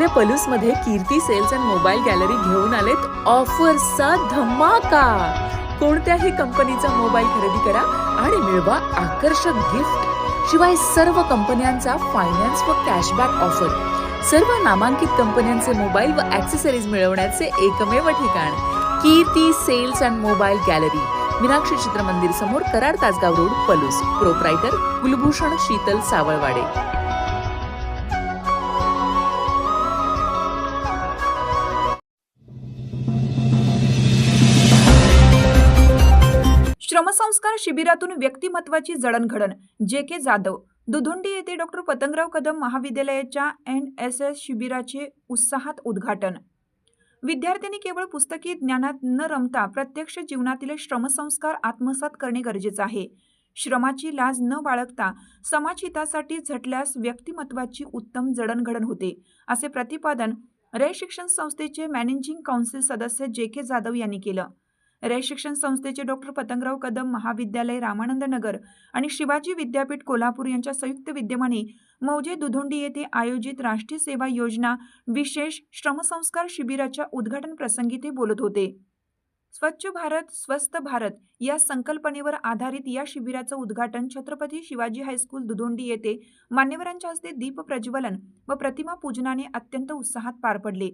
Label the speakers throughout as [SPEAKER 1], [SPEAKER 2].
[SPEAKER 1] आपल्या पलूसमध्ये कीर्ती sales and mobile gallery घेऊन आलेत ऑफर्सचा धमाका. कोणत्याही कंपनीचा मोबाईल खरेदी करा आणि मिळवा आकर्षक गिफ्ट. शिवाय सर्व कंपन्यांचा फायनान्स व कॅशबॅक ऑफर. सर्व नामांकित कंपन्यांचे मोबाईल व ॲक्सेसरीज मिळवण्याचे एकमेव ठिकाण Kirti sales and mobile gallery, Meenakshi Chitramandir समोर, कराड तासगाव रोड, पलूस. प्रोप्रायटर कुलभूषण शीतल सावळवाडे.
[SPEAKER 2] श्रमसंस्कार शिबिरातून व्यक्तिमत्वाची जडणघडण. जे.के. जाधव. दुधोंडी येथे डॉक्टर पतंगराव कदम महाविद्यालयाच्या NSS शिबिराचे उत्साहात उद्घाटन. विद्यार्थ्यांनी केवळ पुस्तकी ज्ञानात न रमता प्रत्यक्ष जीवनातील श्रमसंस्कार आत्मसात करणे गरजेचे आहे. श्रमाची लाज न बाळगता समाजहितासाठी झटल्यास व्यक्तिमत्वाची उत्तम जडणघडण होते, असे प्रतिपादन रे शिक्षण संस्थेचे मॅनेजिंग काउन्सिल सदस्य जे.के. जाधव यांनी केलं. रे शिक्षण संस्थेचे डॉक्टर पतंगराव कदम महाविद्यालय रामानंद नगर आणि शिवाजी विद्यापीठ कोल्हापूर यांच्या संयुक्त विद्यमाने मौजे दुधोंडी येथे आयोजित राष्ट्रीय सेवा योजना विशेष श्रमसंस्कार शिबिराच्या उद्घाटन प्रसंगी ते बोलत होते. स्वच्छ भारत स्वस्थ भारत या संकल्पनेवर आधारित या शिबिराचं उद्घाटन छत्रपती शिवाजी हायस्कूल दुधोंडी येथे मान्यवरांच्या हस्ते दीप प्रज्वलन व प्रतिमा पूजनाने अत्यंत उत्साहात पार पडले.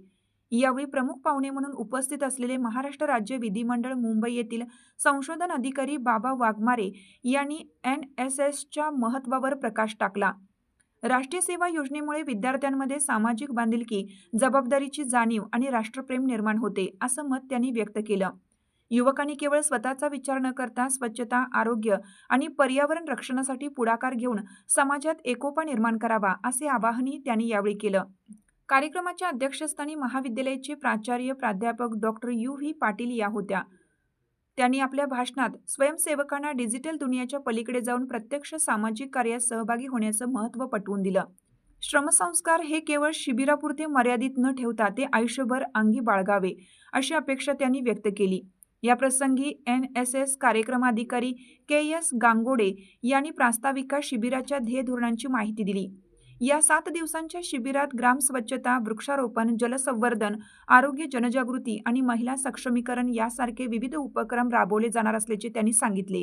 [SPEAKER 2] यावेळी प्रमुख पाहुणे म्हणून उपस्थित असलेले महाराष्ट्र राज्य विधिमंडळ मुंबई येथील संशोधन अधिकारी बाबा वाघमारे यांनी NSSच्या महत्त्वावर प्रकाश टाकला. राष्ट्रीय सेवा योजनेमुळे विद्यार्थ्यांमध्ये सामाजिक बांधिलकी, जबाबदारीची जाणीव आणि राष्ट्रप्रेम निर्माण होते, असं मत त्यांनी व्यक्त केलं. युवकांनी केवळ स्वतःचा विचार न करता स्वच्छता, आरोग्य आणि पर्यावरण रक्षणासाठी पुढाकार घेऊन समाजात एकोपा निर्माण करावा, असे आवाहनही त्यांनी यावेळी केलं. कार्यक्रमाच्या अध्यक्षस्थानी महाविद्यालयाचे प्राचार्य प्राध्यापक डॉक्टर U.V. पाटील या होत्या. त्यांनी आपल्या भाषणात स्वयंसेवकांना डिजिटल दुनियाच्या पलीकडे जाऊन प्रत्यक्ष सामाजिक कार्यात सहभागी होण्याचं महत्त्व पटवून दिलं. श्रमसंस्कार हे केवळ शिबिरापुरते मर्यादित न ठेवता ते आयुष्यभर अंगी बाळगावे, अशी अपेक्षा त्यांनी व्यक्त केली. या प्रसंगी NSS कार्यक्रमाधिकारी K.S. गांगोडे यांनी प्रास्ताविका शिबिराच्या ध्येय धोरणांची माहिती दिली. या 7 दिवसांच्या शिबिरात ग्राम स्वच्छता, वृक्षारोपण, जलसंवर्धन, आरोग्य जनजागृती आणि महिला सक्षमीकरण यासारखे विविध उपक्रम राबवले जाणार असल्याचे त्यांनी सांगितले.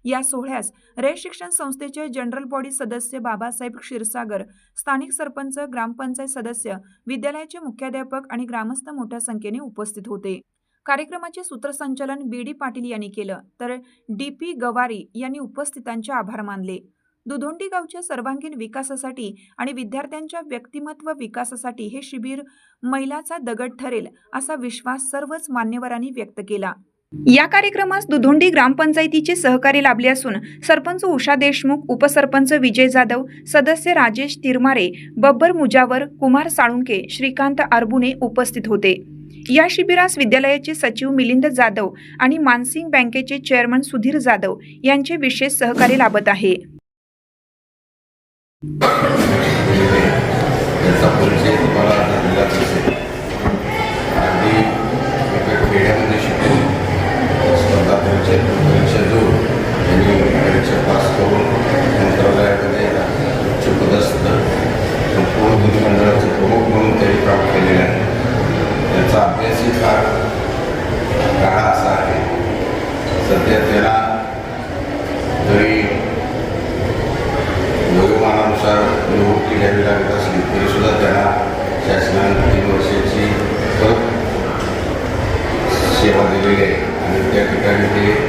[SPEAKER 2] या सोहळ्यास रे शिक्षण संस्थेचे जनरल बॉडी सदस्य बाबासाहेब क्षीरसागर, स्थानिक सरपंच, ग्रामपंचायत सदस्य, विद्यालयाचे मुख्याध्यापक आणि ग्रामस्थ मोठ्या संख्येने उपस्थित होते. कार्यक्रमाचे सूत्रसंचालन B.D. पाटील यांनी केलं, तर D.P. गवारी यांनी उपस्थितांचे आभार मानले. दुधोंडी गावच्या सर्वांगीण विकासासाठी आणि विद्यार्थ्यांच्या व्यक्तिमत्व विकासासाठी हे शिबिर मैलाचा दगड ठरेल, असा विश्वास सर्वच मान्यवरांनी व्यक्त केला. या कार्यक्रमास दुधोंडी ग्रामपंचायतीचे सहकार्य लाभले असून सरपंच उषा देशमुख, उपसरपंच विजय जाधव, सदस्य राजेश तिरमारे, बब्बर मुजावर, कुमार साळुंके, श्रीकांत अरबुने उपस्थित होते. या शिबिरास विद्यालयाचे सचिव मिलिंद जाधव आणि मानसिंग बँकेचे चेअरमन सुधीर जाधव यांचे विशेष सहकार्य लाभत आहे.
[SPEAKER 3] त्याचा परिचय तुम्हाला दिलाच असेल. अगदी एका खेड्यामध्ये शिकून स्पर्धा परीक्षा देऊन त्यांनी परीक्षा पास करून मंत्रालयामध्ये उच्चपदस्थ संपूर्ण विधिमंडळाचे प्रमुख म्हणून त्यांनी काम केलेले आहे. त्याचा अभ्यासी काळ असा आहे. सध्या त्याला जरी वयोमानानुसार निवृत्ती घ्यावी लागत असली तरीसुद्धा त्यांना शासनाने 3 वर्षाची परत सेवा दिलेली आहे आणि त्या ठिकाणी ते